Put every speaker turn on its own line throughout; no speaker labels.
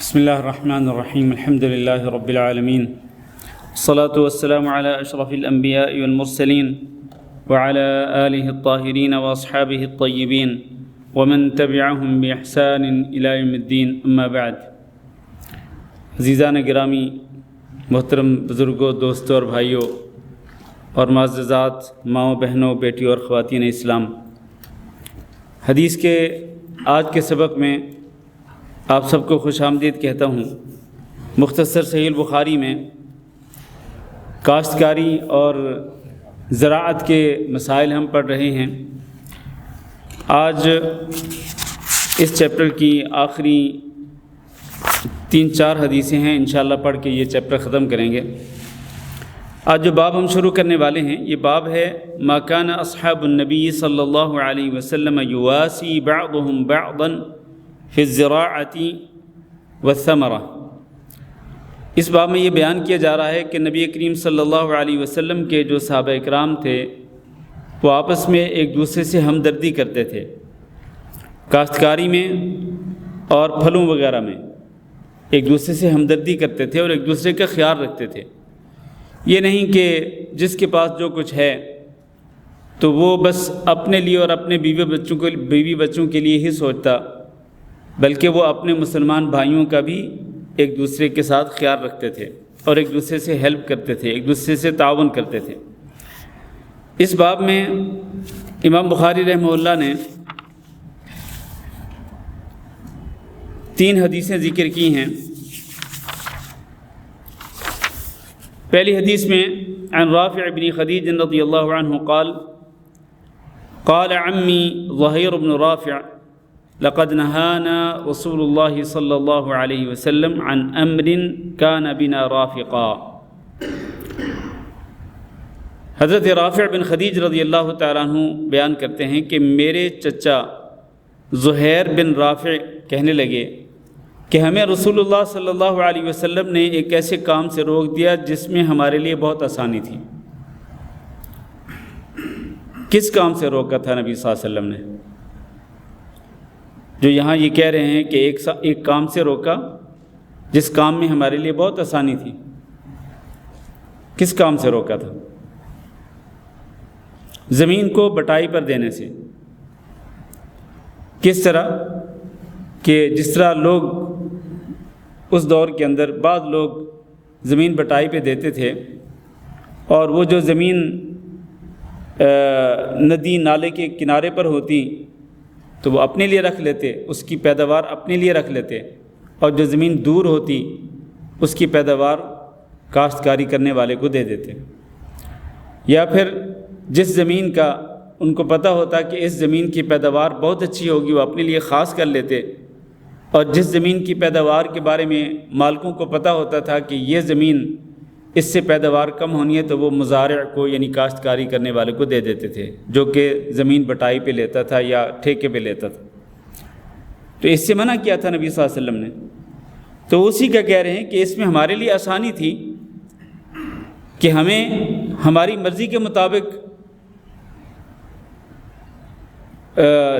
بسم اللہ الرحمن الرحیم الحمد للہ رب العالمین الصلاة والسلام علی اشرف الانبیاء والمرسلین وعلی آلہ الطاہرین واصحابہ الطیبین ومن تبعہم بإحسان الی یوم الدین اما بعد۔ عزیزان گرامی، محترم بزرگوں، دوستوں اور بھائیوں اور معززات ماؤں، بہنوں، بیٹیوں اور خواتین اسلام، حدیث کے آج کے سبق میں آپ سب کو خوش آمدید کہتا ہوں۔ مختصر صحیح البخاری میں کاشتکاری اور زراعت کے مسائل ہم پڑھ رہے ہیں۔ آج اس چیپٹر کی آخری 3-4 حدیثیں ہیں، انشاءاللہ پڑھ کے یہ چیپٹر ختم کریں گے۔ آج جو باب ہم شروع کرنے والے ہیں، یہ باب ہے ما کان اصحاب النبی صلی اللہ علیہ وسلم یواسی بعضهم بعضا فی الزراعۃ والثمرہ۔ اس باب میں یہ بیان کیا جا رہا ہے کہ نبی کریم صلی اللہ علیہ وسلم کے جو صحابہ اکرام تھے وہ آپس میں ایک دوسرے سے ہمدردی کرتے تھے، کاشتکاری میں اور پھلوں وغیرہ میں ایک دوسرے سے ہمدردی کرتے تھے اور ایک دوسرے کا خیال رکھتے تھے۔ یہ نہیں کہ جس کے پاس جو کچھ ہے تو وہ بس اپنے لیے اور اپنے بیوی بچوں کے لیے ہی سوچتا، بلکہ وہ اپنے مسلمان بھائیوں کا بھی ایک دوسرے کے ساتھ خیال رکھتے تھے اور ایک دوسرے سے ہیلپ کرتے تھے، ایک دوسرے سے تعاون کرتے تھے۔ اس باب میں امام بخاری رحمہ اللہ نے 3 حدیثیں ذکر کی ہیں۔ پہلی حدیث میں عن رافع بن خدیج رضی اللہ عنہ قال قال عمی ظہیر بن رافع لقد نهانا رسول اللہ صلی اللہ علیہ وسلم عن امر كان بنا رافقا۔ حضرت رافع بن خدیج رضی اللہ تعالیٰ عنہ بیان کرتے ہیں کہ میرے چچا زہیر بن رافع کہنے لگے کہ ہمیں رسول اللہ صلی اللہ علیہ وسلم نے ایک ایسے کام سے روک دیا جس میں ہمارے لیے بہت آسانی تھی۔ کس کام سے روکا تھا نبی صلی اللہ علیہ وسلم نے؟ جو یہاں یہ کہہ رہے ہیں کہ ایک کام سے روکا جس کام میں ہمارے لیے بہت آسانی تھی۔ کس کام سے روکا تھا؟ زمین کو بٹائی پر دینے سے۔ کس طرح کہ جس طرح لوگ اس دور کے اندر بعض لوگ زمین بٹائی پہ دیتے تھے اور وہ جو زمین ندی نالے کے کنارے پر ہوتی تو وہ اپنے لیے رکھ لیتے، اس کی پیداوار اپنے لیے رکھ لیتے، اور جو زمین دور ہوتی اس کی پیداوار کاشتکاری کرنے والے کو دے دیتے۔ یا پھر جس زمین کا ان کو پتہ ہوتا کہ اس زمین کی پیداوار بہت اچھی ہوگی وہ اپنے لیے خاص کر لیتے، اور جس زمین کی پیداوار کے بارے میں مالکوں کو پتہ ہوتا تھا کہ یہ زمین اس سے پیداوار کم ہونی ہے تو وہ مزارع کو یعنی کاشتکاری کرنے والے کو دے دیتے تھے، جو کہ زمین بٹائی پہ لیتا تھا یا ٹھیکے پہ لیتا تھا۔ تو اس سے منع کیا تھا نبی صلی اللہ علیہ وسلم نے۔ تو اسی کا کہہ رہے ہیں کہ اس میں ہمارے لیے آسانی تھی کہ ہمیں ہماری مرضی کے مطابق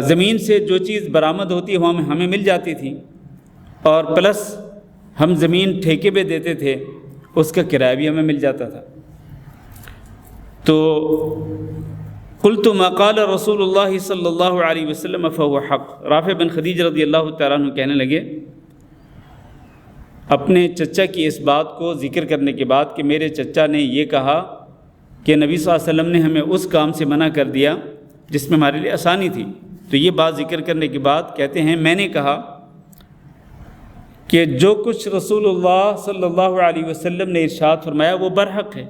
زمین سے جو چیز برآمد ہوتی وہ ہمیں مل جاتی تھی، اور پلس ہم زمین ٹھیکے پہ دیتے تھے، اس کا کرایہ بھی ہمیں مل جاتا تھا۔ تو قلت ما قال رسول اللہ صلی اللہ علیہ وسلم فهو حق۔ رافع بن خدیج رضی اللہ تعالیٰ عنہ کہنے لگے اپنے چچا کی اس بات کو ذکر کرنے کے بعد کہ میرے چچا نے یہ کہا کہ نبی صلی اللہ علیہ وسلم نے ہمیں اس کام سے منع کر دیا جس میں ہمارے لیے آسانی تھی۔ تو یہ بات ذکر کرنے کے بعد کہتے ہیں میں نے کہا کہ جو کچھ رسول اللہ صلی اللہ علیہ وسلم نے ارشاد فرمایا وہ برحق ہے،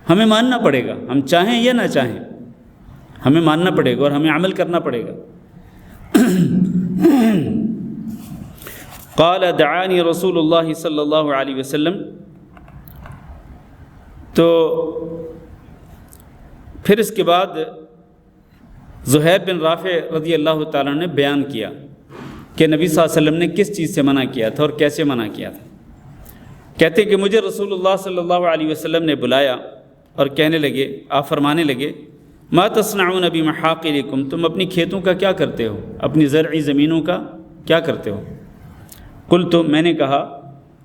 ہمیں ماننا پڑے گا، ہم چاہیں یا نہ چاہیں ہمیں ماننا پڑے گا اور ہمیں عمل کرنا پڑے گا۔ قال دعانی رسول اللہ صلی اللہ علیہ وسلم۔ تو پھر اس کے بعد زہیر بن رافع رضی اللہ تعالیٰ نے بیان کیا کہ نبی صلی اللہ علیہ وسلم نے کس چیز سے منع کیا تھا اور کیسے منع کیا تھا۔ کہتے کہ مجھے رسول اللہ صلی اللہ علیہ وسلم نے بلایا اور کہنے لگے، آپ فرمانے لگے ما تصنعون بمحاقلکم، تم اپنی کھیتوں کا کیا کرتے ہو، اپنی زرعی زمینوں کا کیا کرتے ہو؟ قلت میں نے کہا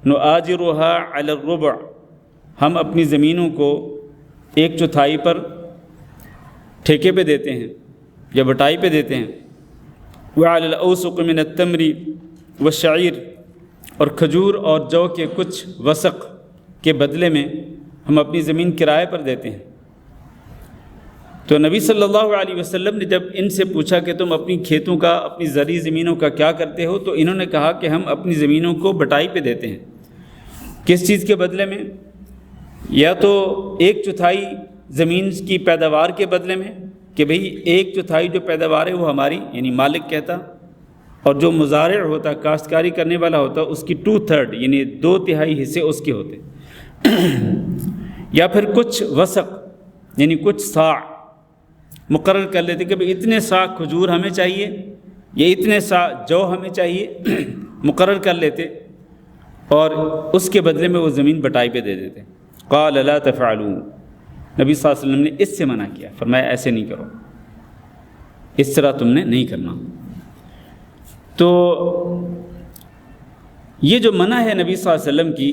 نؤاجرها علی الربع، ہم اپنی زمینوں کو 1/4 پر ٹھیکے پہ دیتے ہیں یا بٹائی پہ دیتے ہیں، وعلی الاوسق من التمر والشعیر، اور کھجور اور جو کے کچھ وسق کے بدلے میں ہم اپنی زمین کرائے پر دیتے ہیں۔ تو نبی صلی اللہ علیہ وسلم نے جب ان سے پوچھا کہ تم اپنی کھیتوں کا، اپنی زرعی زمینوں کا کیا کرتے ہو، تو انہوں نے کہا کہ ہم اپنی زمینوں کو بٹائی پہ دیتے ہیں۔ کس چیز کے بدلے میں؟ یا تو 1/4 زمین کی پیداوار کے بدلے میں، کہ بھئی 1/4 جو پیداوار ہے وہ ہماری، یعنی مالک کہتا، اور جو مزارع ہوتا، کاشتکاری کرنے والا ہوتا، اس کی 2/3 یعنی 2/3 حصے اس کے ہوتے، یا پھر کچھ وسق یعنی کچھ صاع مقرر کر لیتے کہ بھئی اتنے صاع کھجور ہمیں چاہیے یا اتنے صاع جو ہمیں چاہیے، مقرر کر لیتے، اور اس کے بدلے میں وہ زمین بٹائی پہ دے دیتے۔ قال لا تفعلوا، نبی صلی اللہ علیہ وسلم نے اس سے منع کیا، فرمایا ایسے نہیں کرو، اس طرح تم نے نہیں کرنا۔ تو یہ جو منع ہے نبی صلی اللہ علیہ وسلم کی،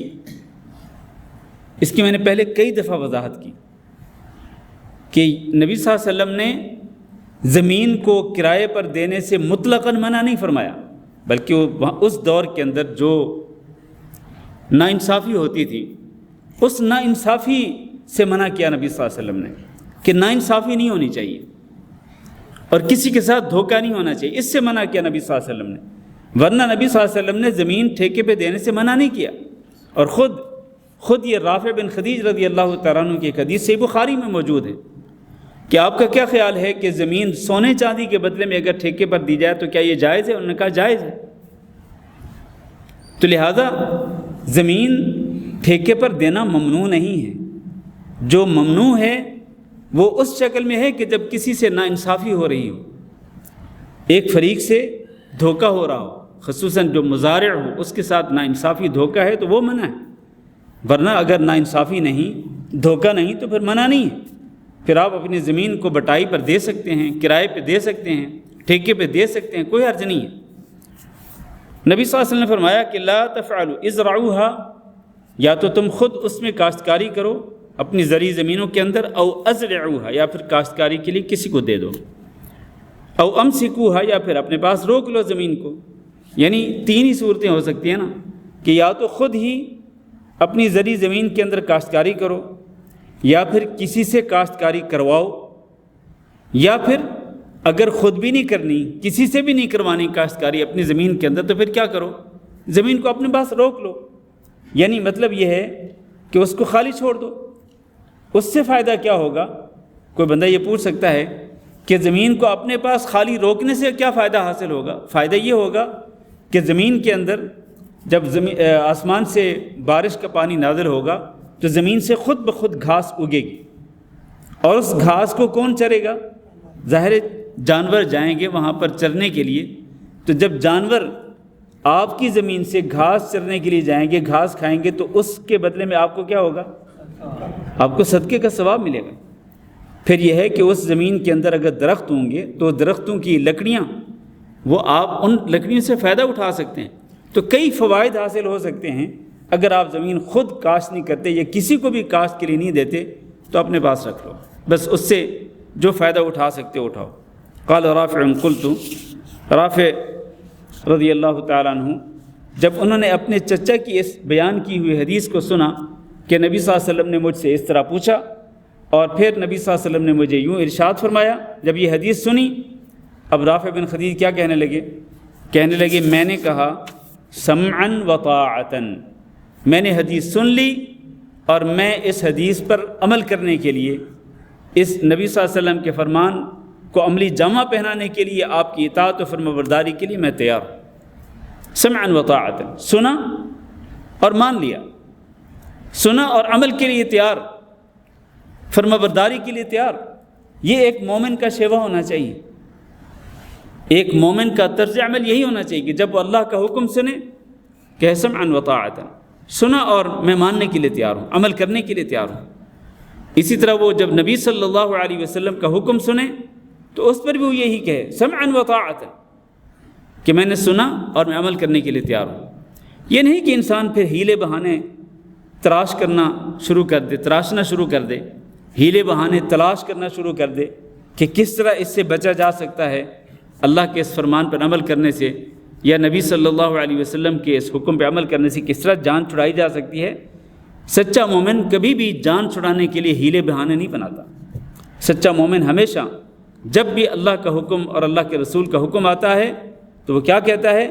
اس کی میں نے پہلے کئی دفعہ وضاحت کی کہ نبی صلی اللہ علیہ وسلم نے زمین کو کرائے پر دینے سے مطلقاً منع نہیں فرمایا، بلکہ وہ اس دور کے اندر جو ناانصافی ہوتی تھی، اس ناانصافی سے منع کیا نبی صلی اللہ علیہ وسلم نے کہ ناانصافی نہیں ہونی چاہیے اور کسی کے ساتھ دھوکہ نہیں ہونا چاہیے، اس سے منع کیا نبی صلی اللہ علیہ وسلم نے، ورنہ نبی صلی اللہ علیہ وسلم نے زمین ٹھیکے پہ دینے سے منع نہیں کیا۔ اور خود یہ رافع بن خدیج رضی اللہ تعالیٰ عنہ کی ایک حدیث صحیح بخاری میں موجود ہے کہ آپ کا کیا خیال ہے کہ زمین سونے چاندی کے بدلے میں اگر ٹھیکے پر دی جائے تو کیا یہ جائز ہے؟ انہوں نے کہا جائز ہے۔ تو لہذا زمین ٹھیکے پر دینا ممنوع نہیں ہے، جو ممنوع ہے وہ اس شکل میں ہے کہ جب کسی سے ناانصافی ہو رہی ہو، ایک فریق سے دھوکہ ہو رہا ہو، خصوصاً جو مزارع ہو اس کے ساتھ ناانصافی دھوکہ ہے تو وہ منع ہے، ورنہ اگر ناانصافی نہیں، دھوکہ نہیں تو پھر منع نہیں ہے، پھر آپ اپنی زمین کو بٹائی پر دے سکتے ہیں، کرائے پہ دے سکتے ہیں، ٹھیکے پہ دے سکتے ہیں، کوئی حرج نہیں ہے۔ نبی صلی اللہ علیہ وسلم نے فرمایا کہ لا تفعلوا ازرعوها، یا تو تم خود اس میں کاشتکاری کرو اپنی زرعی زمینوں کے اندر، او ازرعوها، یا پھر کاشتکاری کے لیے کسی کو دے دو، او امسکوها، یا پھر اپنے پاس روک لو زمین کو۔ یعنی 3 ہی صورتیں ہو سکتی ہیں نا، کہ یا تو خود ہی اپنی زرعی زمین کے اندر کاشتکاری کرو، یا پھر کسی سے کاشتکاری کرواؤ، یا پھر اگر خود بھی نہیں کرنی، کسی سے بھی نہیں کروانی کاشتکاری اپنی زمین کے اندر، تو پھر کیا کرو؟ زمین کو اپنے پاس روک لو۔ یعنی مطلب یہ ہے کہ اس کو خالی چھوڑ دو۔ اس سے فائدہ کیا ہوگا؟ کوئی بندہ یہ پوچھ سکتا ہے کہ زمین کو اپنے پاس خالی روکنے سے کیا فائدہ حاصل ہوگا؟ فائدہ یہ ہوگا کہ زمین کے اندر جب آسمان سے بارش کا پانی نازل ہوگا تو زمین سے خود بخود گھاس اگے گی، اور اس گھاس کو کون چرے گا؟ ظاہر جانور جائیں گے وہاں پر چرنے کے لیے، تو جب جانور آپ کی زمین سے گھاس چرنے کے لیے جائیں گے، گھاس کھائیں گے، تو اس کے بدلے میں آپ کو کیا ہوگا؟ آپ کو صدقے کا ثواب ملے گا۔ پھر یہ ہے کہ اس زمین کے اندر اگر درخت ہوں گے تو درختوں کی لکڑیاں، وہ آپ ان لکڑیوں سے فائدہ اٹھا سکتے ہیں، تو کئی فوائد حاصل ہو سکتے ہیں۔ اگر آپ زمین خود کاشت نہیں کرتے یا کسی کو بھی کاشت کے لیے نہیں دیتے تو اپنے پاس رکھ لو، بس اس سے جو فائدہ اٹھا سکتے اٹھاؤ۔ قال رافع قلت، رافع رضی اللہ تعالیٰ عنہ جب انہوں نے اپنے چچا کی اس بیان کی ہوئی حدیث کو سنا کہ نبی صلی اللہ علیہ وسلم نے مجھ سے اس طرح پوچھا، اور پھر نبی صلی اللہ علیہ وسلم نے مجھے یوں ارشاد فرمایا، جب یہ حدیث سنی، اب رافع بن خدیج کیا کہنے لگے میں نے کہا سمعا و طاعتا، میں نے حدیث سن لی اور میں اس حدیث پر عمل کرنے کے لیے، اس نبی صلی اللہ علیہ وسلم کے فرمان کو عملی جامہ پہنانے کے لیے، آپ کی اطاعت و فرمانبرداری کے لیے میں تیار ہوں۔ سمعا و طاعتا، سنا اور مان لیا، سنا اور عمل کے لیے تیار، فرمانبرداری کے لیے تیار۔ یہ ایک مومن کا شیوا ہونا چاہیے، ایک مومن کا طرز عمل یہی ہونا چاہیے کہ جب وہ اللہ کا حکم سنے کہ سمعا و طاعتا، سنا اور میں ماننے کے لیے تیار ہوں، عمل کرنے کے لیے تیار ہوں۔ اسی طرح وہ جب نبی صلی اللہ علیہ وسلم کا حکم سنے تو اس پر بھی وہ یہی کہے سمعا و طاعتا، کہ میں نے سنا اور میں عمل کرنے کے لیے تیار ہوں۔ یہ نہیں کہ انسان پھر ہیلے بہانے تراشنا شروع کر دے، ہیلے بہانے تلاش کرنا شروع کر دے کہ کس طرح اس سے بچا جا سکتا ہے، اللہ کے اس فرمان پر عمل کرنے سے یا نبی صلی اللہ علیہ وسلم کے اس حکم پہ عمل کرنے سے کس طرح جان چھڑائی جا سکتی ہے۔ سچا مومن کبھی بھی جان چھڑانے کے لیے ہیلے بہانے نہیں بناتا۔ سچا مومن ہمیشہ جب بھی اللہ کا حکم اور اللہ کے رسول کا حکم آتا ہے تو وہ کیا کہتا ہے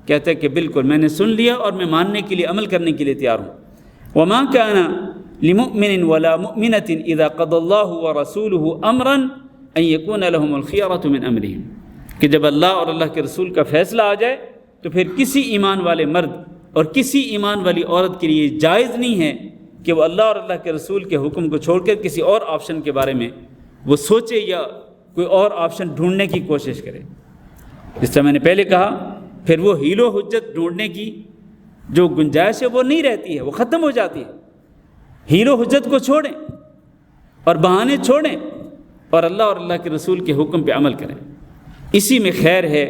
کہ بالکل میں نے سن لیا اور میں ماننے کے لیے عمل کرنے کے لیے تیار ہوں۔ وما كان لمؤمن ولا مؤمنة اذا قضى الله ورسوله امرا ان يكون لهم الخيرة من امرهم کہ جب اللہ اور اللہ کے رسول کا فیصلہ آ جائے تو پھر کسی ایمان والے مرد اور کسی ایمان والی عورت کے لیے جائز نہیں ہے کہ وہ اللہ اور اللہ کے رسول کے حکم کو چھوڑ کر کسی اور آپشن کے بارے میں وہ سوچے یا کوئی اور آپشن ڈھونڈنے کی کوشش کرے۔ جس طرح میں نے پہلے کہا، پھر وہ حیل و حجت ڈھونڈنے کی جو گنجائش ہے وہ نہیں رہتی ہے، وہ ختم ہو جاتی ہے۔ حیل و حجت کو چھوڑیں اور بہانے چھوڑیں اور اللہ اور اللہ کے رسول کے حکم پہ عمل کریں۔ اسی میں خیر ہے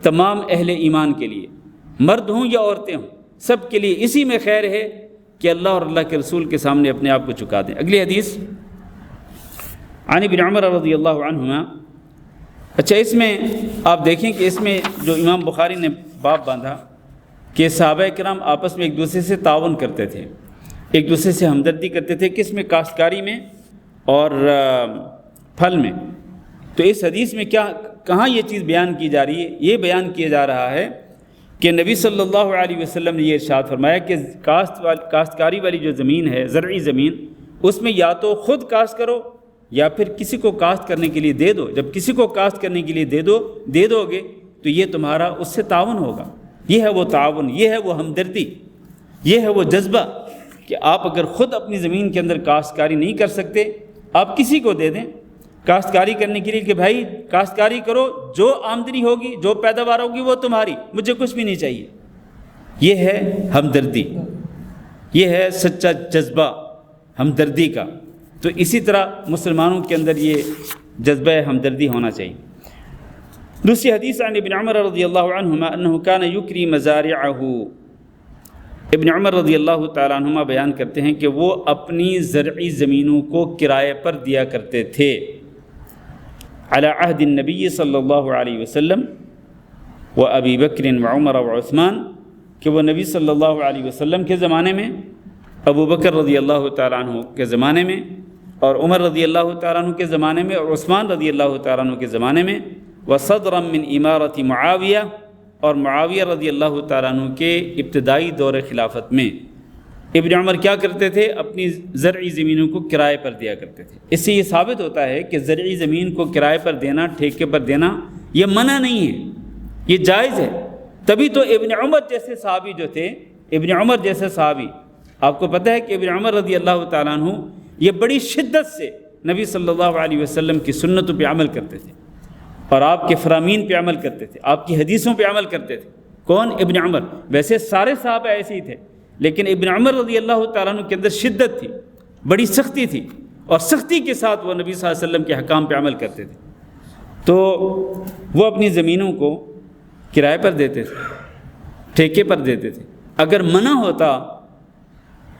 تمام اہل ایمان کے لیے، مرد ہوں یا عورتیں ہوں، سب کے لیے اسی میں خیر ہے کہ اللہ اور اللہ کے رسول کے سامنے اپنے آپ کو چکا دیں۔ اگلی حدیث عن ابن عمر رضی اللہ عنہما۔ اچھا، اس میں آپ دیکھیں کہ اس میں جو امام بخاری نے باب باندھا کہ صحابہ کرام آپس میں ایک دوسرے سے تعاون کرتے تھے، ایک دوسرے سے ہمدردی کرتے تھے، کس میں؟ کاشتکاری میں اور پھل میں۔ تو اس حدیث میں کہاں یہ چیز بیان کی جا رہی ہے؟ یہ بیان کیا جا رہا ہے کہ نبی صلی اللہ علیہ وسلم نے یہ ارشاد فرمایا کہ کاشتکاری والی جو زمین ہے، زرعی زمین، اس میں یا تو خود کاشت کرو یا پھر کسی کو کاشت کرنے کے لیے دے دو۔ جب کسی کو کاشت کرنے کے لیے دے دو گے تو یہ تمہارا اس سے تعاون ہوگا۔ یہ ہے وہ تعاون، یہ ہے وہ ہمدردی، یہ ہے وہ جذبہ کہ آپ اگر خود اپنی زمین کے اندر کاشتکاری نہیں کر سکتے، آپ کسی کو دے دیں کاشتکاری کرنے کے لیے کہ بھائی کاشتکاری کرو، جو آمدنی ہوگی، جو پیداوار ہوگی وہ تمہاری، مجھے کچھ بھی نہیں چاہیے۔ یہ ہے ہمدردی، یہ ہے سچا جذبہ ہمدردی کا۔ تو اسی طرح مسلمانوں کے اندر یہ جذبہ ہمدردی ہونا چاہیے۔ دوسری حدیث عن ابن عمر رضی اللہ عنہما انہ کان یکری مزارعہ۔ ابن عمر رضی اللہ تعالیٰ عنہما بیان کرتے ہیں کہ وہ اپنی زرعی زمینوں کو کرائے پر دیا کرتے تھے، علی عہد النبی صلی اللہ علیہ وسلم و ابی بکر و عمر و عثمان، کہ وہ نبی صلی اللہ علیہ وسلم کے زمانے میں، ابو بکر رضی اللہ تعالیٰ عنہ کے زمانے میں، اور عمر رضی اللہ تعالیٰ عنہ کے زمانے میں، اور عثمان رضی اللہ تعالیٰ عنہ کے زمانے میں، وصدرا من امارت معاویہ، اور معاویہ رضی اللہ تعالیٰ عنہ کے ابتدائی دور خلافت میں ابن عمر کیا کرتے تھے؟ اپنی زرعی زمینوں کو کرائے پر دیا کرتے تھے۔ اس سے یہ ثابت ہوتا ہے کہ زرعی زمین کو کرائے پر دینا، ٹھیکے پر دینا، یہ منع نہیں ہے، یہ جائز ہے۔ تبھی تو ابن عمر جیسے صحابی جو تھے، ابن عمر جیسے صحابی، آپ کو پتہ ہے کہ ابن عمر رضی اللہ تعالیٰ عنہ یہ بڑی شدت سے نبی صلی اللہ علیہ وسلم کی سنتوں پہ عمل کرتے تھے اور آپ کے فرامین پہ عمل کرتے تھے، آپ کی حدیثوں پہ عمل کرتے تھے۔ کون؟ ابن عمر۔ ویسے سارے صحابہ ایسے ہی تھے، لیکن ابن عمر رضی اللہ تعالیٰ عنہ کے اندر شدت تھی، بڑی سختی تھی، اور سختی کے ساتھ وہ نبی صلی اللہ علیہ وسلم کے حکام پہ عمل کرتے تھے۔ تو وہ اپنی زمینوں کو کرائے پر دیتے تھے، ٹھیکے پر دیتے تھے۔ اگر منع ہوتا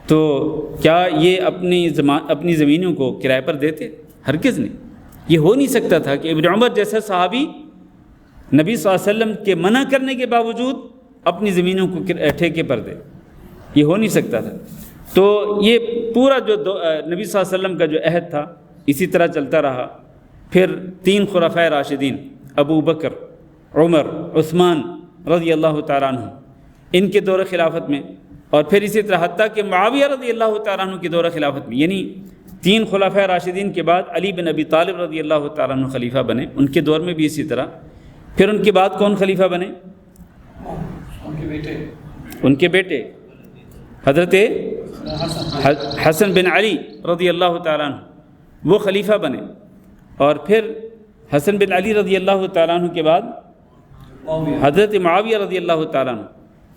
تو کیا یہ اپنی زمینوں کو کرائے پر دیتے؟ ہرگز نہیں۔ یہ ہو نہیں سکتا تھا کہ ابن عمر جیسا صحابی نبی صلی اللہ علیہ وسلم کے منع کرنے کے باوجود اپنی زمینوں کو ٹھیکے پر دے، یہ ہو نہیں سکتا تھا۔ تو یہ پورا جو نبی صلی اللہ علیہ وسلم کا جو عہد تھا اسی طرح چلتا رہا۔ پھر 3 خلفائے راشدین، ابو بکر، عمر، عثمان رضی اللہ تعالیٰ عنہ، ان کے دور خلافت میں، اور پھر اسی طرح حتیٰ کہ معاویہ رضی اللہ تعالیٰ عنہ کے دور خلافت میں، یعنی 3 خلفائے راشدین کے بعد علی بن ابی طالب رضی اللہ تعالیٰ عنہ خلیفہ بنے، ان کے دور میں بھی اسی طرح۔ پھر ان کے بعد کون خلیفہ بنے؟ ان کے بیٹے حضرت حسن بن علی رضی اللہ تعالیٰ عنہ، وہ خلیفہ بنے۔ اور پھر حسن بن علی رضی اللہ تعالیٰ عنہ کے بعد حضرت معاویہ رضی اللہ تعالیٰ عنہ،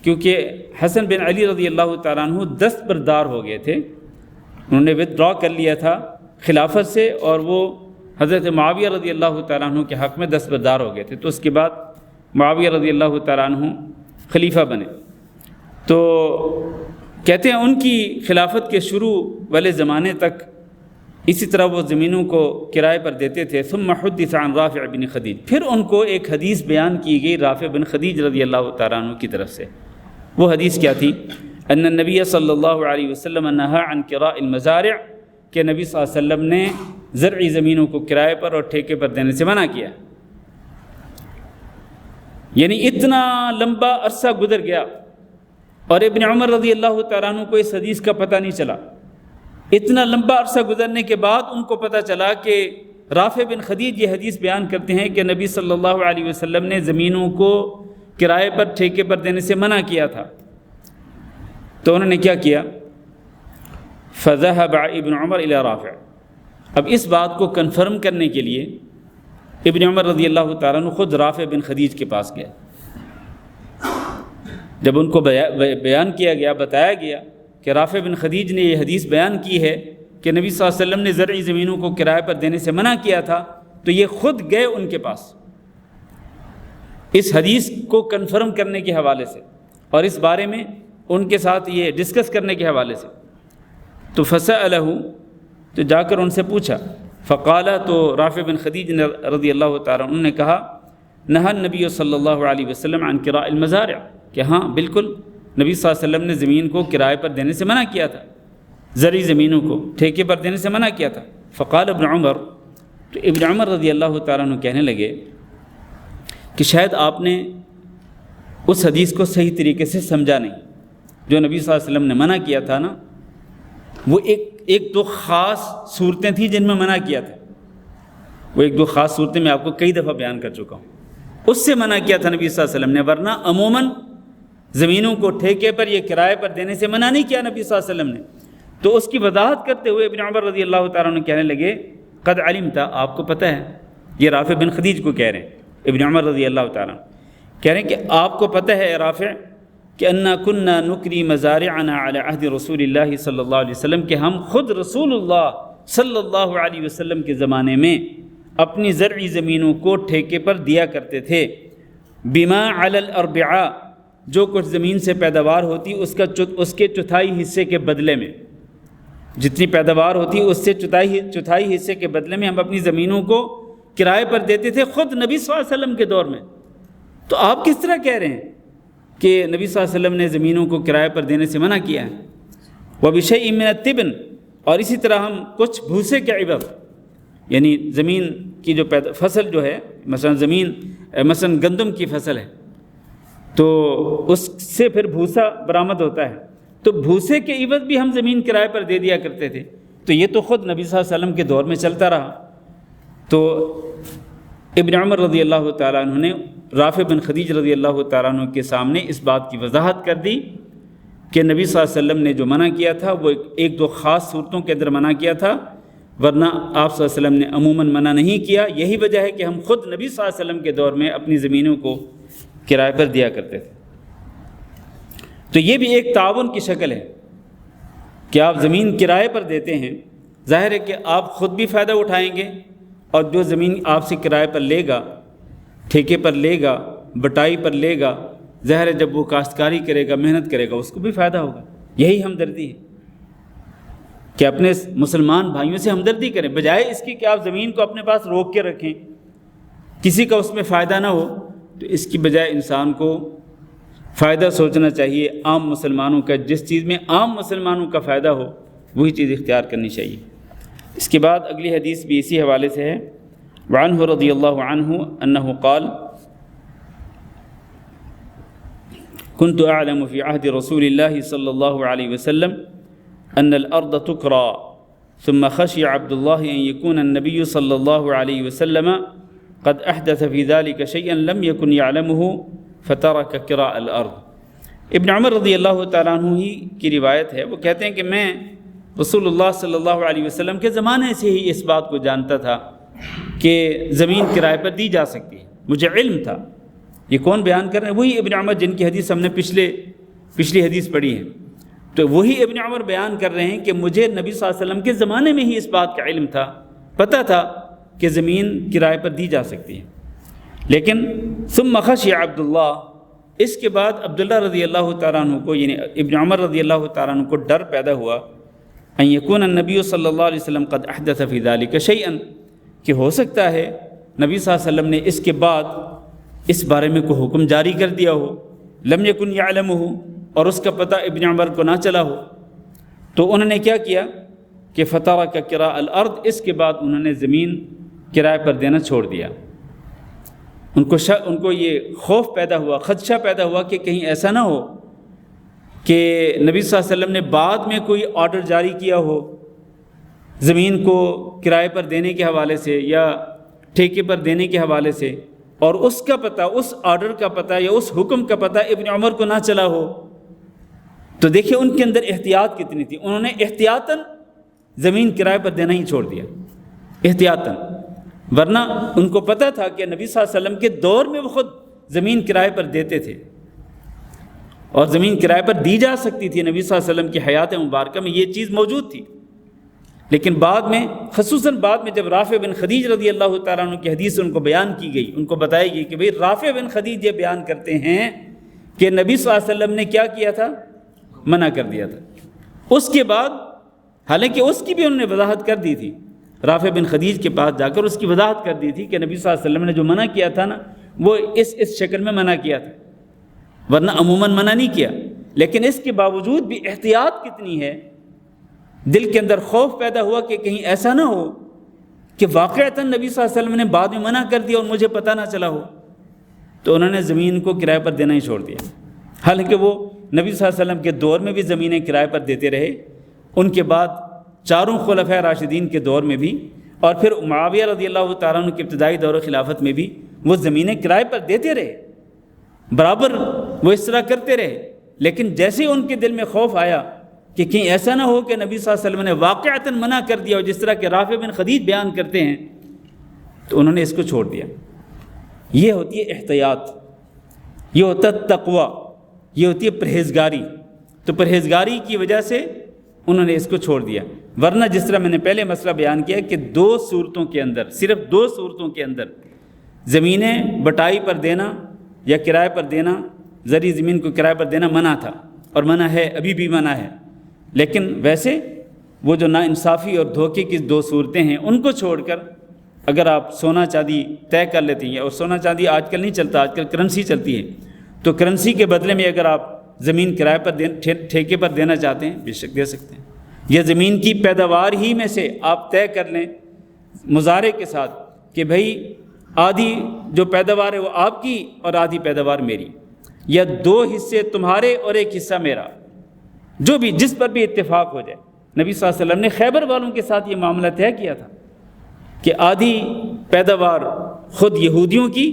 کیونکہ حسن بن علی رضی اللہ تعالیٰ عنہ دستبردار ہو گئے تھے، انہوں نے ودرا کر لیا تھا خلافت سے، اور وہ حضرت معاویہ رضی اللہ تعالیٰ عنہ کے حق میں دستبردار ہو گئے تھے۔ تو اس کے بعد معاویہ رضی اللہ تعالیٰ عنہ خلیفہ بنے۔ تو کہتے ہیں ان کی خلافت کے شروع والے زمانے تک اسی طرح وہ زمینوں کو کرائے پر دیتے تھے۔ ثم حدث عن رافع بن خدیج، پھر ان کو ایک حدیث بیان کی گئی رافع بن خدیج رضی اللہ تعالیٰ عنہ کی طرف سے۔ وہ حدیث کیا تھی؟ ان النبی صلی اللہ علیہ وسلم نہا عن کراء المزارع، کہ نبی صلی اللہ علیہ وسلم نے زرعی زمینوں کو کرائے پر اور ٹھیکے پر دینے سے منع کیا۔ یعنی اتنا لمبا عرصہ گزر گیا اور ابن عمر رضی اللہ تعالیٰ عنہ کو اس حدیث کا پتہ نہیں چلا۔ اتنا لمبا عرصہ گزرنے کے بعد ان کو پتہ چلا کہ رافع بن خدیج یہ حدیث بیان کرتے ہیں کہ نبی صلی اللہ علیہ وسلم نے زمینوں کو کرائے پر ٹھیکے پر دینے سے منع کیا تھا۔ تو انہوں نے کیا کیا؟ فذهب ابن عمر الى رافع، اب اس بات کو کنفرم کرنے کے لیے ابن عمر رضی اللہ تعالیٰ عنہ خود رافع بن خدیج کے پاس گیا۔ جب ان کو بیان کیا گیا، بتایا گیا کہ رافع بن خدیج نے یہ حدیث بیان کی ہے کہ نبی صلی اللہ علیہ وسلم نے زرعی زمینوں کو کرائے پر دینے سے منع کیا تھا، تو یہ خود گئے ان کے پاس اس حدیث کو کنفرم کرنے کے حوالے سے اور اس بارے میں ان کے ساتھ یہ ڈسکس کرنے کے حوالے سے۔ تو فسألہ، تو جا کر ان سے پوچھا، فقال، تو رافع بن خدیج رضی اللہ تعالیٰ عنہ نے کہا، نہا النبی صلی اللہ علیہ وسلم عن کراء المزارع، کہ ہاں بالکل نبی صلی اللہ علیہ وسلم نے زمین کو کرائے پر دینے سے منع کیا تھا، زرعی زمینوں کو ٹھیکے پر دینے سے منع کیا تھا۔ فقال ابن عمر، تو ابن عمر رضی اللہ تعالیٰ عنہ کہنے لگے کہ شاید آپ نے اس حدیث کو صحیح طریقے سے سمجھا نہیں۔ جو نبی صلی اللہ علیہ وسلم نے منع کیا تھا نا، وہ ایک دو خاص صورتیں تھیں جن میں منع کیا تھا۔ وہ ایک دو خاص صورتیں میں آپ کو کئی دفعہ بیان کر چکا ہوں، اس سے منع کیا تھا نبی صلی اللہ علیہ وسلم نے، ورنہ عموماً زمینوں کو ٹھیکے پر یا کرائے پر دینے سے منع نہیں کیا نبی صلی اللہ علیہ وسلم نے۔ تو اس کی وضاحت کرتے ہوئے ابن عمر رضی اللہ تعالیٰ عنہ کہنے لگے، قد علمت، آپ کو پتہ ہے، یہ رافع بن خدیج کو کہہ رہے ہیں، ابن عمر رضی اللہ تعالیٰ عنہ کہہ رہے ہیں کہ آپ کو پتہ ہے رافع کہ انا کننا نکری مزارعنا علی عہد رسول اللہ صلی اللہ علیہ وسلم، کہ ہم خود رسول اللہ صلی اللہ علیہ وسلم کے زمانے میں اپنی زرعی زمینوں کو ٹھیکے پر دیا کرتے تھے، بما علی الاربعاء، جو کچھ زمین سے پیداوار ہوتی اس کے چوتھائی حصے کے بدلے میں، جتنی پیداوار ہوتی اس سے چوتھائی حصے کے بدلے میں ہم اپنی زمینوں کو کرائے پر دیتے تھے، خود نبی صلی اللہ علیہ وسلم کے دور میں۔ تو آپ کس طرح کہہ رہے ہیں کہ نبی صلی اللہ علیہ وسلم نے زمینوں کو کرائے پر دینے سے منع کیا ہے؟ وَبِشَيْءٍ مِّنَ التِّبْنِ، اور اسی طرح ہم کچھ بھوسے کے عوض، یعنی زمین کی جو فصل جو ہے، مثلا گندم کی فصل ہے تو اس سے پھر بھوسا برآمد ہوتا ہے، تو بھوسے کے عوض بھی ہم زمین کرائے پر دے دیا کرتے تھے۔ تو یہ تو خود نبی صلی اللہ علیہ وسلم کے دور میں چلتا رہا۔ تو ابن عمر رضی اللہ تعالیٰ عنہ نے رافع بن خدیج رضی اللہ تعالیٰ عنہ کے سامنے اس بات کی وضاحت کر دی کہ نبی صلی اللہ علیہ وسلم نے جو منع کیا تھا وہ ایک دو خاص صورتوں کے اندر منع کیا تھا، ورنہ آپ صلی اللہ علیہ وسلم نے عموماً منع نہیں کیا۔ یہی وجہ ہے کہ ہم خود نبی صلی اللہ علیہ وسلم کے دور میں اپنی زمینوں کو کرائے پر دیا کرتے تھے۔ تو یہ بھی ایک تعاون کی شکل ہے کہ آپ زمین کرائے پر دیتے ہیں، ظاہر ہے کہ آپ خود بھی فائدہ اٹھائیں گے اور جو زمین آپ سے کرائے پر لے گا، ٹھیکے پر لے گا، بٹائی پر لے گا، ظاہر ہے جب وہ کاشتکاری کرے گا، محنت کرے گا، اس کو بھی فائدہ ہوگا۔ یہی ہمدردی ہے کہ اپنے مسلمان بھائیوں سے ہمدردی کریں، بجائے اس کی کہ آپ زمین کو اپنے پاس روک کے رکھیں، کسی کا اس میں فائدہ نہ ہو۔ تو اس کی بجائے انسان کو فائدہ سوچنا چاہیے، عام مسلمانوں کا، جس چیز میں عام مسلمانوں کا فائدہ ہو وہی چیز اختیار کرنی چاہیے۔ اس کے بعد اگلی حدیث بھی اسی حوالے سے ہے، وعنہ رضی اللہ عنہ انہ قال كنت اعلم في عهد رسول الله صلى الله عليه وسلم ان الارض تكرى ثم خشي عبد الله ان يكون النبي صلى الله عليه وسلم قد احدث في ذلك شيئا لم يكن يعلمه فترك كراء الارض۔ ابن عمر رضی اللہ تعالیٰ عنہ ہی کی روایت ہے، وہ کہتے ہیں کہ میں رسول اللہ صلی اللہ علیہ وسلم کے زمانے سے ہی اس بات کو جانتا تھا کہ زمین کرائے پر دی جا سکتی ہے، مجھے علم تھا۔ یہ کون بیان کر رہے ہیں؟ وہی ابن عمر جن کی حدیث ہم نے پچھلی حدیث پڑھی ہے۔ تو وہی ابن عمر بیان کر رہے ہیں کہ مجھے نبی صلی اللہ علیہ وسلم کے زمانے میں ہی اس بات کا علم تھا، پتہ تھا کہ زمین کرائے پر دی جا سکتی ہے۔ لیکن ثم خشی عبداللہ، اس کے بعد عبداللہ رضی اللہ تعالیٰ عنہ کو یعنی ابن عمر رضی اللہ تعالیٰ عنہ کو ڈر پیدا ہوا ان یکون النبی صلی اللہ علیہ وسلم قد احدث فی ذلک شیئا، کہ ہو سکتا ہے نبی صلی اللہ علیہ وسلم نے اس کے بعد اس بارے میں کوئی حکم جاری کر دیا ہو، لم یکن یعلمہ، اور اس کا پتہ ابن عمر کو نہ چلا ہو۔ تو انہوں نے کیا کیا کہ فترک کراء الارض، اس کے بعد انہوں نے زمین کرائے پر دینا چھوڑ دیا۔ ان کو یہ خوف پیدا ہوا، خدشہ پیدا ہوا کہ کہیں ایسا نہ ہو کہ نبی صلی اللہ علیہ وسلم نے بعد میں کوئی آرڈر جاری کیا ہو زمین کو کرائے پر دینے کے حوالے سے یا ٹھیکے پر دینے کے حوالے سے، اور اس کا پتہ، اس آرڈر کا پتہ یا اس حکم کا پتہ ابن عمر کو نہ چلا ہو۔ تو دیکھیں ان کے اندر احتیاط کتنی تھی، انہوں نے احتیاطاً زمین کرائے پر دینا ہی چھوڑ دیا، احتیاطاً، ورنہ ان کو پتہ تھا کہ نبی صلی اللہ علیہ وسلم کے دور میں وہ خود زمین کرائے پر دیتے تھے اور زمین کرائے پر دی جا سکتی تھی، نبی صلی اللہ علیہ وسلم کی حیات مبارکہ میں یہ چیز موجود تھی۔ لیکن بعد میں، خصوصاً بعد میں جب رافع بن خدیج رضی اللہ تعالیٰ عنہ کی حدیث ان کو بیان کی گئی، ان کو بتائی گئی کہ بھئی رافع بن خدیج یہ بیان کرتے ہیں کہ نبی صلی اللہ علیہ وسلم نے کیا کیا تھا، منع کر دیا تھا۔ اس کے بعد حالانکہ اس کی بھی انہوں نے وضاحت کر دی تھی، رافع بن خدیج کے پاس جا کر اس کی وضاحت کر دی تھی کہ نبی صلی اللہ علیہ وسلم نے جو منع کیا تھا نا وہ اس شکل میں منع کیا تھا، ورنہ عموماً منع نہیں کیا۔ لیکن اس کے باوجود بھی احتیاط کتنی ہے، دل کے اندر خوف پیدا ہوا کہ کہیں ایسا نہ ہو کہ واقعتاً نبی صلی اللہ علیہ وسلم نے بعد میں منع کر دیا اور مجھے پتہ نہ چلا ہو، تو انہوں نے زمین کو کرائے پر دینا ہی چھوڑ دیا۔ حالانکہ وہ نبی صلی اللہ علیہ وسلم کے دور میں بھی زمینیں کرائے پر دیتے رہے، ان کے بعد چاروں خلفۂ راشدین کے دور میں بھی، اور پھر معاویہ رضی اللہ تعالیٰ عنہ کے ابتدائی دور خلافت میں بھی وہ زمینیں کرائے پر دیتے رہے، برابر وہ اس طرح کرتے رہے۔ لیکن جیسے ہی ان کے دل میں خوف آیا کہ کہیں ایسا نہ ہو کہ نبی صلی اللہ علیہ وسلم نے واقعتاً منع کر دیا، اور جس طرح کہ رافع بن خدیج بیان کرتے ہیں، تو انہوں نے اس کو چھوڑ دیا۔ یہ ہوتی ہے احتیاط، یہ ہوتا ہے تقوی، یہ ہوتی ہے پرہیزگاری۔ تو پرہیزگاری کی وجہ سے انہوں نے اس کو چھوڑ دیا، ورنہ جس طرح میں نے پہلے مسئلہ بیان کیا کہ دو صورتوں کے اندر، صرف دو صورتوں کے اندر زمینیں بٹائی پر دینا یا کرائے پر دینا، زرعی زمین کو کرائے پر دینا منع تھا، اور منع ہے، ابھی بھی منع ہے۔ لیکن ویسے وہ جو ناانصافی اور دھوکے کی دو صورتیں ہیں ان کو چھوڑ کر اگر آپ سونا چاندی طے کر لیتے ہیں، اور سونا چاندی آج کل نہیں چلتا، آج کل کرنسی چلتی ہے، تو کرنسی کے بدلے میں اگر آپ زمین کرائے پر ٹھیکے پر دینا چاہتے ہیں، بے شک دے سکتے ہیں، یا زمین کی پیداوار ہی میں سے آپ طے کر لیں مظاہرے کے ساتھ کہ بھئی آدھی جو پیداوار ہے وہ آپ کی اور آدھی پیداوار میری، یا دو حصے تمہارے اور ایک حصہ میرا، جو بھی جس پر بھی اتفاق ہو جائے۔ نبی صلی اللہ علیہ وسلم نے خیبر والوں کے ساتھ یہ معاملہ طے کیا تھا کہ آدھی پیداوار خود یہودیوں کی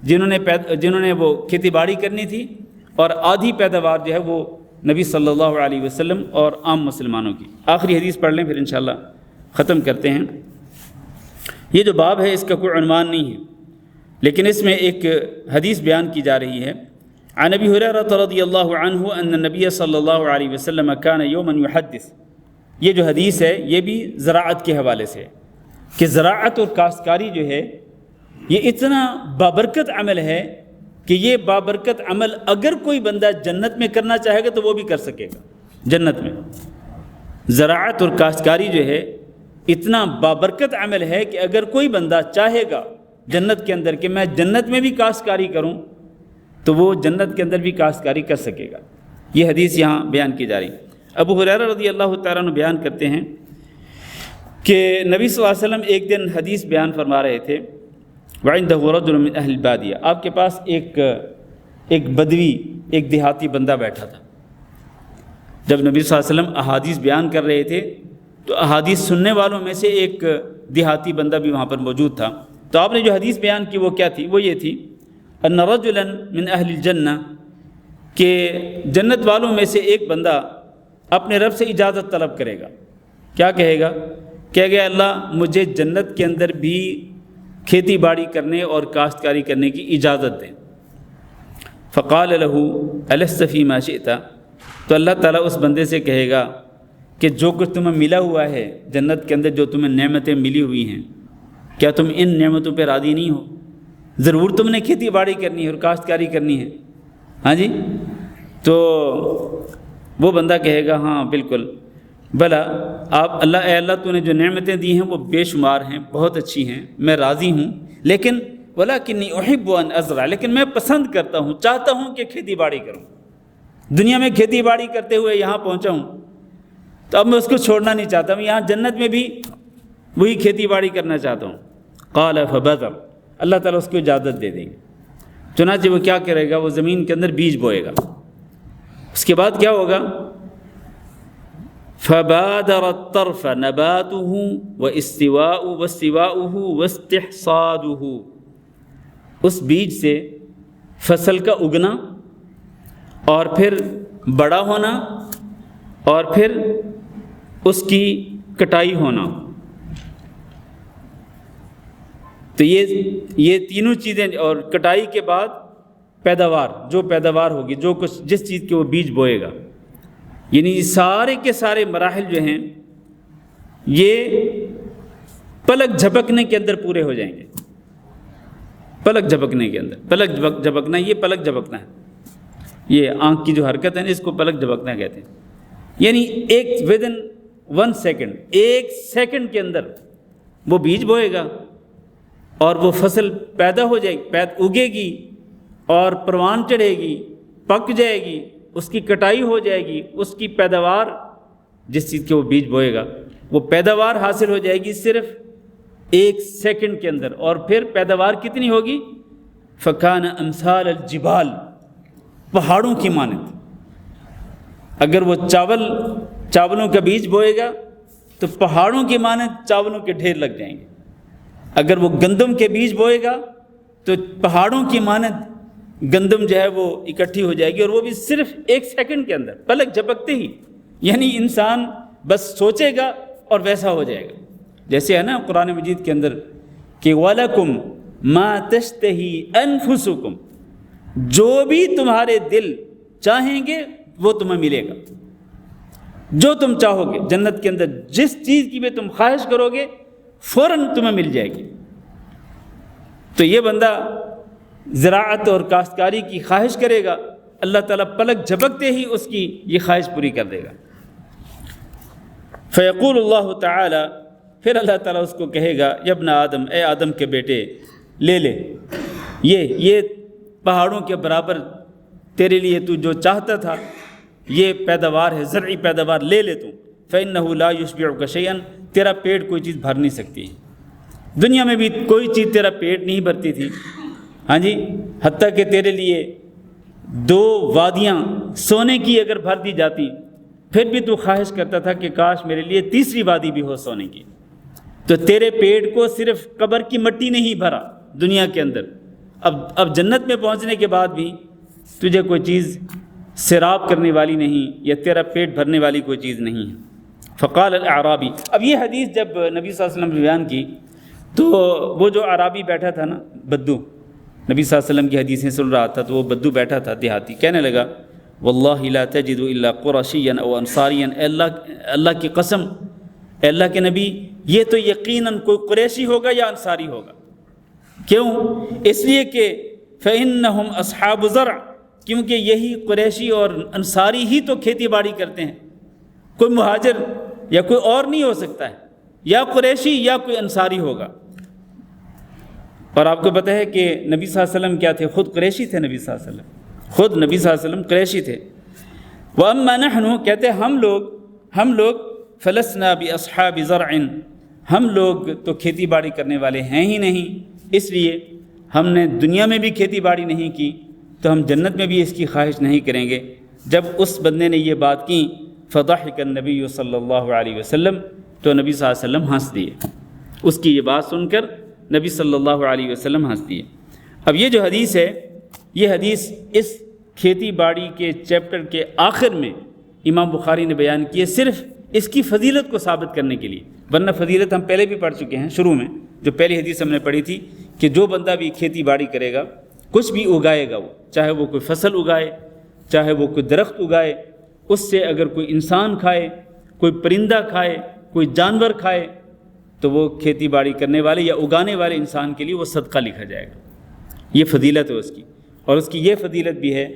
جنہوں نے وہ کھیتی باڑی کرنی تھی، اور آدھی پیداوار جو ہے وہ نبی صلی اللہ علیہ وسلم اور عام مسلمانوں کی۔ آخری حدیث پڑھ لیں پھر انشاءاللہ ختم کرتے ہیں۔ یہ جو باب ہے اس کا کوئی عنوان نہیں ہے، لیکن اس میں ایک حدیث بیان کی جا رہی ہے۔ عن ابی ہریرہ رضی اللہ عنہ ان النبی صلی اللہ علیہ وسلم کان یوما یحدث۔ یہ جو حدیث ہے یہ بھی زراعت کے حوالے سے ہے کہ زراعت اور کاشتکاری جو ہے یہ اتنا بابرکت عمل ہے کہ یہ بابرکت عمل اگر کوئی بندہ جنت میں کرنا چاہے گا تو وہ بھی کر سکے گا جنت میں۔ زراعت اور کاشتکاری جو ہے اتنا بابرکت عمل ہے کہ اگر کوئی بندہ چاہے گا جنت کے اندر کہ میں جنت میں بھی کاشتکاری کروں تو وہ جنت کے اندر بھی کاشتکاری کر سکے گا۔ یہ حدیث یہاں بیان کی جا رہی ہے۔ ابو ہریرہ رضی اللہ تعالیٰ عنہ بیان کرتے ہیں کہ نبی صلی اللہ علیہ وسلم ایک دن حدیث بیان فرما رہے تھے، وعنده رجل من اہل البادیہ، آپ کے پاس ایک بدوی، ایک دیہاتی بندہ بیٹھا تھا۔ جب نبی صلی اللہ علیہ وسلم احادیث بیان کر رہے تھے تو احادیث سننے والوں میں سے ایک دیہاتی بندہ بھی وہاں پر موجود تھا۔ تو آپ نے جو حدیث بیان کی وہ کیا تھی؟ وہ یہ تھی ان رجلا من اہل الجنہ، کہ جنت والوں میں سے ایک بندہ اپنے رب سے اجازت طلب کرے گا۔ کیا کہے گا؟ کہے گا اللہ مجھے جنت کے اندر بھی کھیتی باڑی کرنے اور کاشتکاری کرنے کی اجازت دیں۔ فقال له الست فيما شئت، تو اللہ تعالیٰ اس بندے سے کہے گا کہ جو کچھ تمہیں ملا ہوا ہے جنت کے اندر، جو تمہیں نعمتیں ملی ہوئی ہیں، کیا تم ان نعمتوں پہ راضی نہیں ہو؟ ضرور تم نے کھیتی باڑی کرنی ہے اور کاشتکاری کرنی ہے، ہاں جی، تو وہ بندہ کہے گا ہاں بالکل بھلا آپ اے اللہ تو نے جو نعمتیں دی ہیں وہ بے شمار ہیں، بہت اچھی ہیں، میں راضی ہوں، لیکن وَلَكِنِّي أُحِبُّ أَنْ أَزْرَعَ، لیکن میں پسند کرتا ہوں، چاہتا ہوں کہ کھیتی باڑی کروں، دنیا میں کھیتی باڑی کرتے ہوئے یہاں پہنچا ہوں، تو اب میں اس کو چھوڑنا نہیں چاہتا ہوں، یہاں جنت میں بھی وہی کھیتی باڑی کرنا چاہتا ہوں۔ قال فبذر، اللہ تعالیٰ اس کو اجازت دے دیں گے، چنانچہ وہ کیا کرے گا، وہ زمین کے اندر بیج بوئے گا۔ اس کے بعد کیا ہوگا، فبادر الطرف نباته واستواؤه واستحصاده، اس بیج سے فصل کا اگنا اور پھر بڑا ہونا اور پھر اس کی کٹائی ہونا، تو یہ تینوں چیزیں، اور کٹائی کے بعد پیداوار، جو پیداوار ہوگی، جو کچھ جس چیز کے وہ بیج بوئے گا، یعنی سارے کے سارے مراحل جو ہیں یہ پلک جھپکنے کے اندر پورے ہو جائیں گے۔ پلک جھپکنے کے اندر، پلک جھپکنا، یہ پلک جھپکنا ہے، یہ آنکھ کی جو حرکت ہے نا، اس کو پلک جھپکنا کہتے ہیں، یعنی ایک ودن 1 سیکنڈ، ایک سیکنڈ کے اندر وہ بیج بوئے گا اور وہ فصل پیدا ہو جائے گی، اگے گی اور پروان چڑھے گی، پک جائے گی، اس کی کٹائی ہو جائے گی، اس کی پیداوار، جس چیز کے وہ بیج بوئے گا وہ پیداوار حاصل ہو جائے گی صرف 1 سیکنڈ کے اندر، اور پھر پیداوار کتنی ہوگی، فکان امثال الجبال، پہاڑوں کی مانند۔ اگر وہ چاولوں کا بیج بوئے گا تو پہاڑوں کی مانند چاولوں کے ڈھیر لگ جائیں گے، اگر وہ گندم کے بیج بوئے گا تو پہاڑوں کی مانند گندم جو ہے وہ اکٹھی ہو جائے گی، اور وہ بھی صرف 1 سیکنڈ کے اندر، پلک جھپکتے ہی، یعنی انسان بس سوچے گا اور ویسا ہو جائے گا۔ جیسے ہے نا قرآن مجید کے اندر کہ وَلَكُمْ مَا تَشْتَهِي أَنفُسُكُمْ، جو بھی تمہارے دل چاہیں گے وہ تمہیں ملے گا، جو تم چاہو گے جنت کے اندر، جس چیز کی بھی تم خواہش کرو گے فوراً تمہیں مل جائے گی۔ تو یہ بندہ زراعت اور کاشتکاری کی خواہش کرے گا، اللہ تعالیٰ پلک جھپکتے ہی اس کی یہ خواہش پوری کر دے گا۔ فیقول اللہ تعالی، پھر اللہ تعالیٰ اس کو کہے گا، یا ابن آدم، اے آدم کے بیٹے، لے لے، یہ پہاڑوں کے برابر تیرے لیے تو جو چاہتا تھا یہ پیداوار ہے، زرعی پیداوار، لے لے تو، فإنہ لا یشبعک شیئا، تیرا پیٹ کوئی چیز بھر نہیں سکتی، دنیا میں بھی کوئی چیز تیرا پیٹ نہیں بھرتی تھی، ہاں جی، حتیٰ کہ تیرے لیے 2 وادیاں سونے کی اگر بھر دی جاتی پھر بھی تو خواہش کرتا تھا کہ کاش میرے لیے 3ری وادی بھی ہو سونے کی۔ تو تیرے پیٹ کو صرف قبر کی مٹی نے ہی بھرا دنیا کے اندر، اب جنت میں پہنچنے کے بعد بھی تجھے کوئی چیز سیراب کرنے والی نہیں، یا تیرا پیٹ بھرنے والی کوئی چیز نہیں ہے۔ فقال الاعرابی، اب یہ حدیث جب نبی صلی اللہ علیہ وسلم نے بیان کی تو وہ جو اعرابی بیٹھا تھا نا، بدو، نبی صلی اللہ علیہ وسلم کی حدیثیں سن رہا تھا، تو وہ بدو بیٹھا تھا دیہاتی، کہنے لگا واللہ لا تجد الا قرشیا او انصاریا، اللہ کی قسم، اے اللہ کے نبی، یہ تو یقیناً کوئی قریشی ہوگا یا انصاری ہوگا۔ کیوں؟ اس لیے کہ فإنہم اصحاب زرع، کیونکہ یہی قریشی اور انصاری ہی تو کھیتی باڑی کرتے ہیں، کوئی مہاجر یا کوئی اور نہیں ہو سکتا ہے، یا قریشی یا کوئی انصاری ہوگا۔ اور آپ کو پتہ ہے کہ نبی صلی اللہ علیہ وسلم کیا تھے، خود قریشی تھے، نبی صلی اللہ علیہ وسلم خود نبی صلی اللہ علیہ وسلم قریشی تھے۔ وَأَمَّا نَحْنُ، کہتے ہیں ہم لوگ فَلَسْنَا بِأَصْحَابِ زَرْعٍ، ہم لوگ تو کھیتی باڑی کرنے والے ہیں ہی نہیں، اس لیے ہم نے دنیا میں بھی کھیتی باڑی نہیں کی تو ہم جنت میں بھی اس کی خواہش نہیں کریں گے۔ جب اس بندے نے یہ بات کی فضحک النبی صلی اللہ علیہ وسلم، تو نبی صلی اللہ علیہ وسلم ہنس دیے، اس کی یہ بات سن کر نبی صلی اللہ علیہ وسلم ہنس دیے۔ اب یہ جو حدیث ہے، یہ حدیث اس کھیتی باڑی کے چیپٹر کے آخر میں امام بخاری نے بیان کی ہے، صرف اس کی فضیلت کو ثابت کرنے کے لیے، ورنہ فضیلت ہم پہلے بھی پڑھ چکے ہیں شروع میں، جو پہلی حدیث ہم نے پڑھی تھی کہ جو بندہ بھی کھیتی باڑی کرے گا، کچھ بھی اگائے گا، وہ چاہے وہ کوئی فصل اگائے، چاہے وہ کوئی درخت اگائے، اس سے اگر کوئی انسان کھائے، کوئی پرندہ کھائے، کوئی جانور کھائے، تو وہ کھیتی باڑی کرنے والے یا اگانے والے انسان کے لیے وہ صدقہ لکھا جائے گا۔ یہ فضیلت ہے اس کی، اور اس کی یہ فضیلت بھی ہے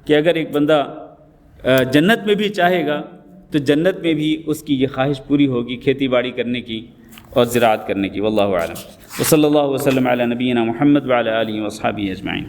کہ اگر ایک بندہ جنت میں بھی چاہے گا تو جنت میں بھی اس کی یہ خواہش پوری ہوگی کھیتی باڑی کرنے کی اور زراعت کرنے کی۔ واللہ اعلم، وصلی اللہ وسلم علی نبینا محمد وعلی آلہ واصحابہ اجمعین۔